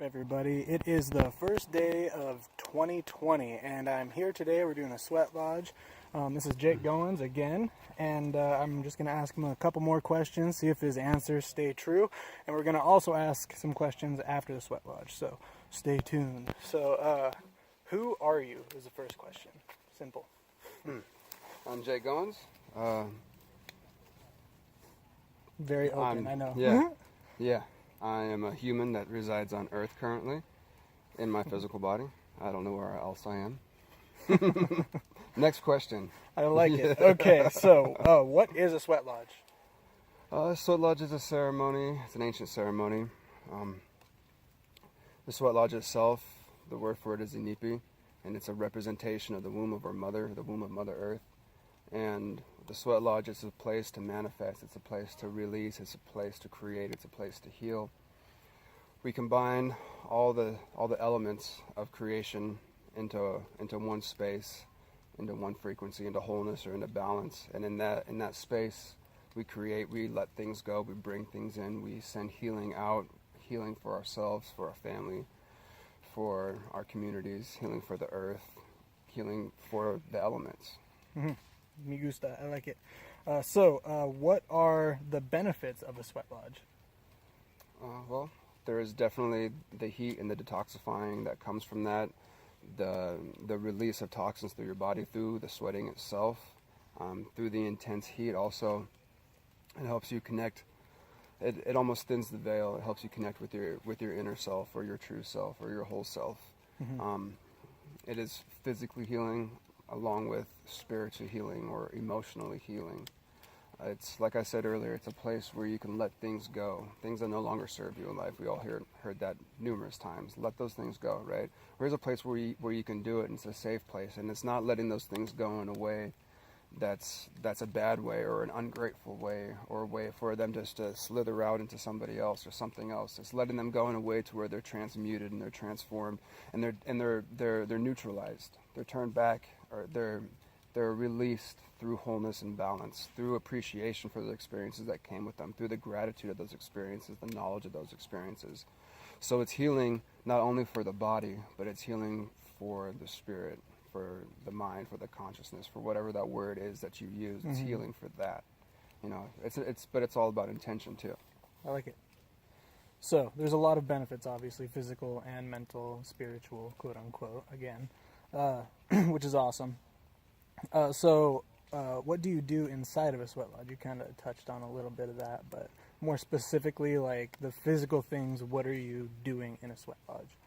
Everybody? It is the first day of 2020, and I'm here today. We're doing a sweat lodge. This is Jake Goins again, and I'm just going to ask him a couple more questions, see if his answers stay true, and we're going to also ask some questions after the sweat lodge, so stay tuned. So, who are you is the first question. Simple. I'm Jake Goins. Very open, I know. Yeah. I am a human that resides on Earth currently in my physical body. I don't know where else I am. Next question. I like it. Okay, so what is a sweat lodge? Sweat lodge is a ceremony. It's an ancient ceremony. The sweat lodge itself, the word for it is Inipi, and it's a representation of the womb of our mother, the womb of Mother Earth. And the sweat lodge is a place to manifest, it's a place to release, it's a place to create, it's a place to heal. We combine all the elements of creation into one space, into one frequency, into wholeness or into balance. And in that space, we create, we let things go, we bring things in, we send healing out, healing for ourselves, for our family, for our communities, healing for the earth, healing for the elements. Mm-hmm. Me gusta. I like it. What are the benefits of a sweat lodge? Well, there is definitely the heat and the detoxifying that comes from that, the release of toxins through your body through the sweating itself, through the intense heat. Also, it helps you connect. It almost thins the veil. It helps you connect with your inner self or your true self or your whole self. Mm-hmm. It is physically healing, along with spiritual healing or emotionally healing. It's like I said earlier, it's a place where you can let things go, things that no longer serve you in life. We all heard that numerous times. Let those things go, right? Here's a place where you can do it, and it's a safe place, and it's not letting those things go in a way that's a bad way or an ungrateful way or a way for them just to slither out into somebody else or something else. It's letting them go in a way to where they're transmuted and they're transformed and they're neutralized. They're turned back, or they're released through wholeness and balance, through appreciation for the experiences that came with them, through the gratitude of those experiences, the knowledge of those experiences. So it's healing not only for the body, but it's healing for the spirit, for the mind, for the consciousness, for whatever that word is that you use. It's healing for that. But it's all about intention too. I like it. So there's a lot of benefits, obviously, physical and mental, spiritual, quote unquote, again, which is awesome. What do you do inside of a sweat lodge? You kind of touched on a little bit of that, but more specifically, like the physical things, what are you doing in a sweat lodge?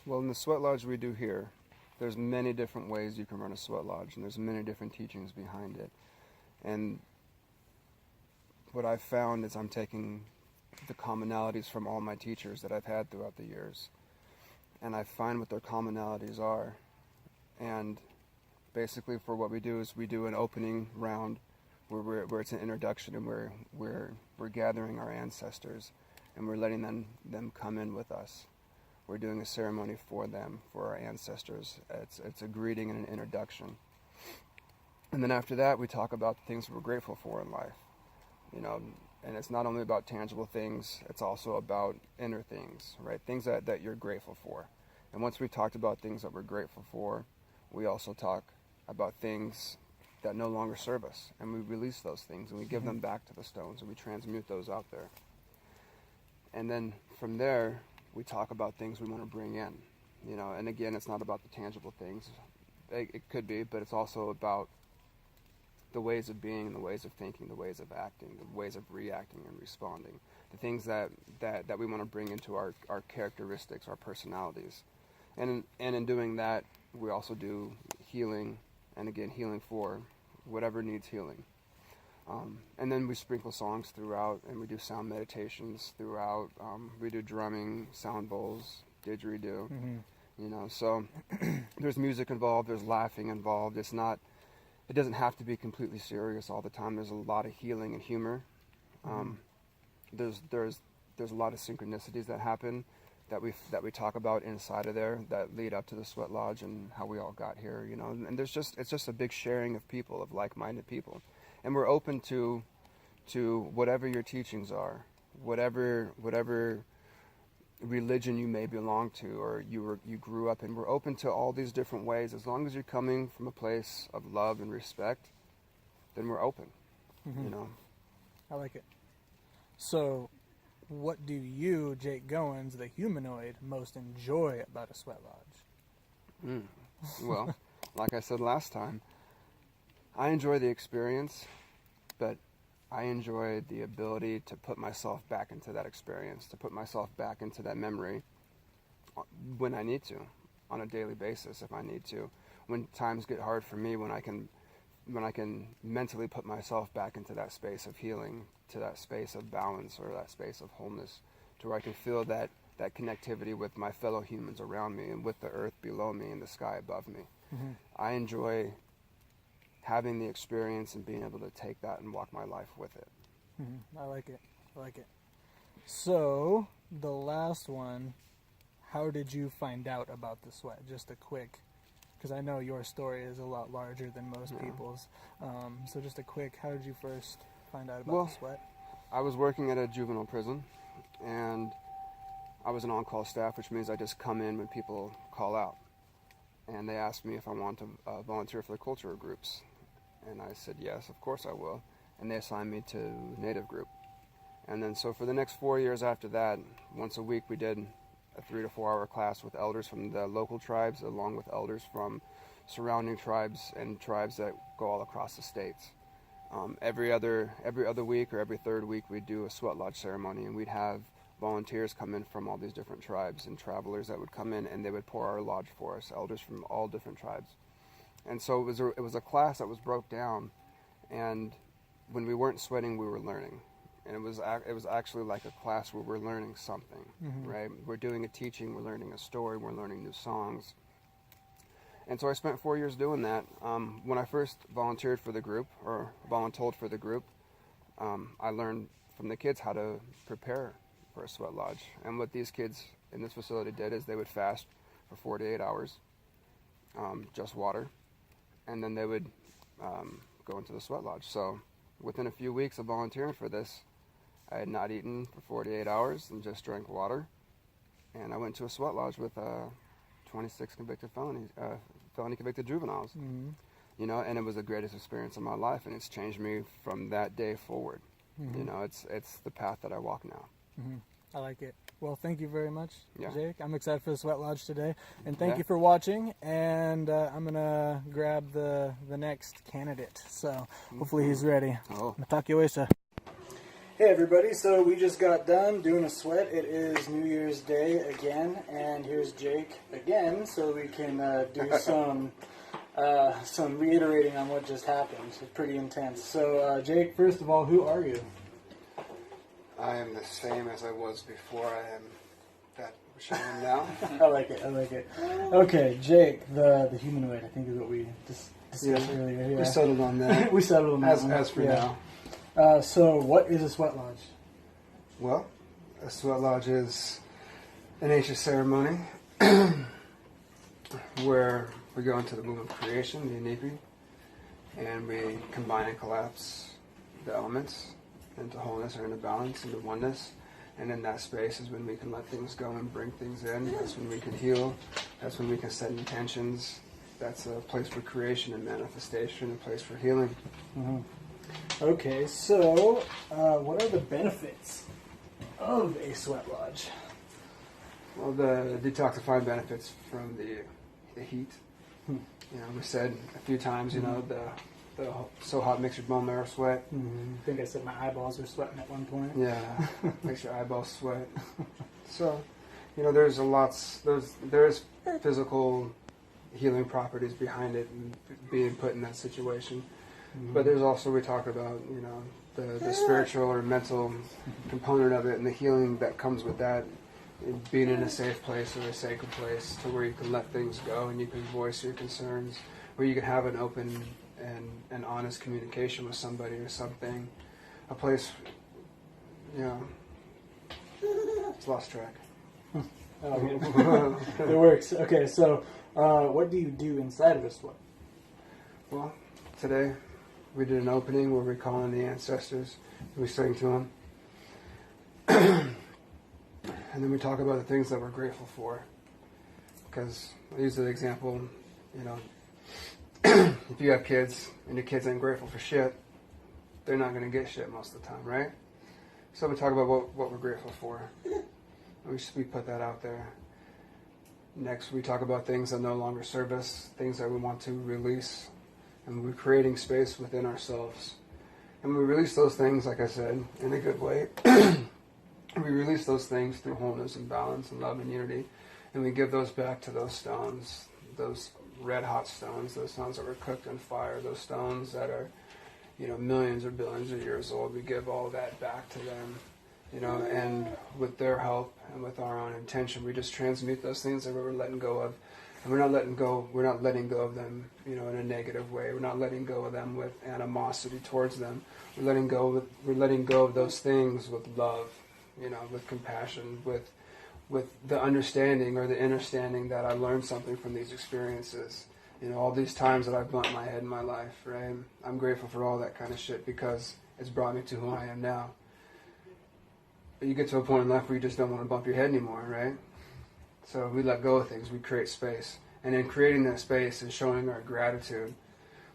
Well, in the sweat lodge we do here, there's many different ways you can run a sweat lodge, and there's many different teachings behind it. And what I've found is I'm taking the commonalities from all my teachers that I've had throughout the years, and I find what their commonalities are. And basically, for what we do is we do an opening round where it's an introduction, and we're gathering our ancestors, and we're letting them come in with us. We're doing a ceremony for them, for our ancestors. It's a greeting and an introduction. And then after that, we talk about the things we're grateful for in life. And it's not only about tangible things, it's also about inner things, right? Things that you're grateful for. And once we've talked about things that we're grateful for, we also talk about things that no longer serve us. And we release those things, and we give them back to the stones, and we transmute those out there. And then from there, we talk about things we want to bring in, and again, it's not about the tangible things. It could be, but it's also about the ways of being and the ways of thinking, the ways of acting, the ways of reacting and responding, the things that we want to bring into our characteristics, our personalities. And in doing that, we also do healing, and again, healing for whatever needs healing. And then we sprinkle songs throughout, and we do sound meditations throughout. We do drumming, sound bowls, didgeridoo. So there's music involved, there's laughing involved. It doesn't have to be completely serious all the time. There's a lot of healing and humor. There's a lot of synchronicities that happen that we talk about inside of there that lead up to the sweat lodge and how we all got here. And it's just a big sharing of people, of like-minded people. And we're open to whatever your teachings are, whatever religion you may belong to or you grew up in. We're open to all these different ways. As long as you're coming from a place of love and respect, then we're open. Mm-hmm. You know. I like it. So, what do you, Jake Goins, the humanoid, most enjoy about a sweat lodge? Well, like I said last time, I enjoy the experience, but I enjoy the ability to put myself back into that experience, to put myself back into that memory when I need to, on a daily basis if I need to. When times get hard for me, when I can mentally put myself back into that space of healing, to that space of balance or that space of wholeness, to where I can feel that connectivity with my fellow humans around me and with the earth below me and the sky above me. Mm-hmm. I enjoy having the experience and being able to take that and walk my life with it. I like it. So, the last one, how did you find out about the sweat? Just a quick, because I know your story is a lot larger than most people's. So just a quick, how did you first find out about the sweat? I was working at a juvenile prison, and I was an on-call staff, which means I just come in when people call out. And they asked me if I want to volunteer for the cultural groups. And I said, yes, of course I will. And they assigned me to Native group. And then so for the next 4 years after that, once a week we did a 3 to 4 hour class with elders from the local tribes, along with elders from surrounding tribes and tribes that go all across the states. Every other week or every third week we'd do a sweat lodge ceremony, and we'd have volunteers come in from all these different tribes and travelers that would come in, and they would pour our lodge for us, elders from all different tribes. And so it was a class that was broke down, and when we weren't sweating, we were learning. And it was actually like a class where we're learning something, right? We're doing a teaching, we're learning a story, we're learning new songs. And so I spent 4 years doing that. When I first volunteered for the group, or voluntold for the group, I learned from the kids how to prepare for a sweat lodge. And what these kids in this facility did is they would fast for 48 hours, just water, and then they would go into the sweat lodge. So within a few weeks of volunteering for this, I had not eaten for 48 hours and just drank water. And I went to a sweat lodge with 26 convicted felony convicted juveniles. You know, and it was the greatest experience of my life, and it's changed me from that day forward. You know, it's the path that I walk now. I like it. Well, thank you very much, Yeah. Jake. I'm excited for the sweat lodge today, and thank you for watching. And I'm gonna grab the next candidate. So hopefully he's ready. Oh. Matakiwesa. Hey everybody, so we just got done doing a sweat. It is New Year's Day again, and here's Jake again, so we can do some reiterating on what just happened. It's pretty intense. So Jake, first of all, who are you? I am the same as I was before. I am that which I am now. I like it. Okay, Jake, the humanoid, I think is what we discussed earlier. Yeah. We settled on that. We settled on that. As for now. So what is a sweat lodge? Well, a sweat lodge is an ancient ceremony where we go into the womb of creation, the Inipi, and we combine and collapse the elements into wholeness or into balance, into oneness. And in that space is when we can let things go and bring things in. That's when we can heal. That's when we can set intentions. That's a place for creation and manifestation, a place for healing. Okay, so what are the benefits of a sweat lodge? Well, the detoxifying benefits from the heat. You know, we said a few times, you know, the so hot makes your bone marrow sweat. I think I said my eyeballs were sweating at one point. Yeah, makes your eyeballs sweat. So, you know, there is physical healing properties behind it and being put in that situation. But there's also, we talk about, you know, the spiritual or mental component of it and the healing that comes with that. Being in a safe place or a sacred place to where you can let things go and you can voice your concerns, where you can have an open and honest communication with somebody or something. A place, you know, it's lost track. It works. Okay, so what do you do inside of a sweat? Well, today we did an opening where we call in the ancestors. We sing to them. and then we talk about the things that we're grateful for. Because I use the example, you know, if you have kids and your kids ain't grateful for shit, they're not going to get shit most of the time, right? So we talk about what we're grateful for. We put that out there. Next, we talk about things that no longer serve us, things that we want to release, and we're creating space within ourselves. And we release those things, like I said, in a good way. We release those things through wholeness and balance and love and unity, and we give those back to those stones, those red hot stones, those stones that were cooked in fire, those stones that are, you know, millions or billions of years old. We give all that back to them, you know, and with their help and with our own intention, we just transmute those things that we're letting go of. And we're not letting go of them, you know, in a negative way. We're not letting go of them with animosity towards them. We're letting go of those things with love, you know, with compassion, with the understanding or the understanding that I learned something from these experiences. You know, all these times that I've bumped my head in my life, right? I'm grateful for all that kind of shit because it's brought me to who I am now. But you get to a point in life where you just don't want to bump your head anymore, right? So we let go of things, we create space. And in creating that space and showing our gratitude,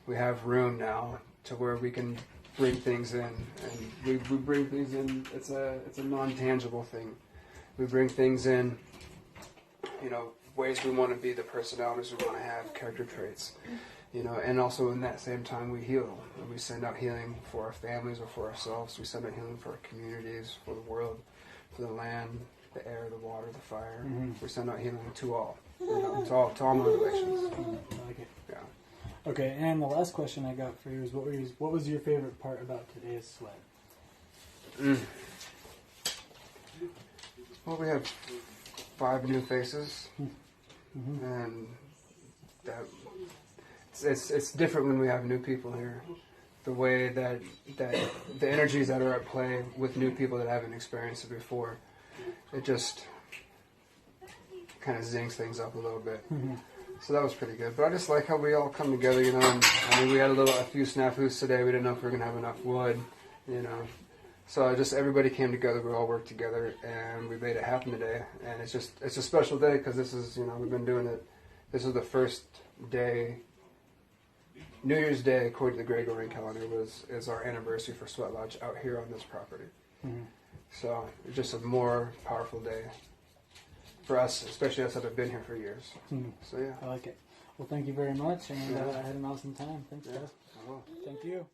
we have room now to where we can bring things in. And we bring things in, it's a non-tangible thing. We bring things in, you know, ways we want to be, the personalities we want to have, character traits. You know, and also in that same time we heal. And we send out healing for our families or for ourselves. We send out healing for our communities, for the world, for the land, the air, the water, the fire. Mm-hmm. We send out healing to all, you know, to all motivations. I like it. Yeah. Okay, and the last question I got for you is, what was your favorite part about today's sweat? Well, we have 5 new faces, and that it's different when we have new people here. The way that the energies that are at play with new people that haven't experienced it before, it just kind of zings things up a little bit. So that was pretty good. But I just like how we all come together, you know. And I mean, we had a few snafus today. We didn't know if we were gonna have enough wood, you know. So just everybody came together. We all worked together, and we made it happen today. And it's a special day because this is, you know, we've been doing it. This is the first day. New Year's Day, according to the Gregorian calendar, is our anniversary for Sweat Lodge out here on this property. So it's just a more powerful day for us, especially us that have been here for years. So yeah. I like it. Well, thank you very much, and I had an awesome time. Thanks, guys. Oh. Thank you.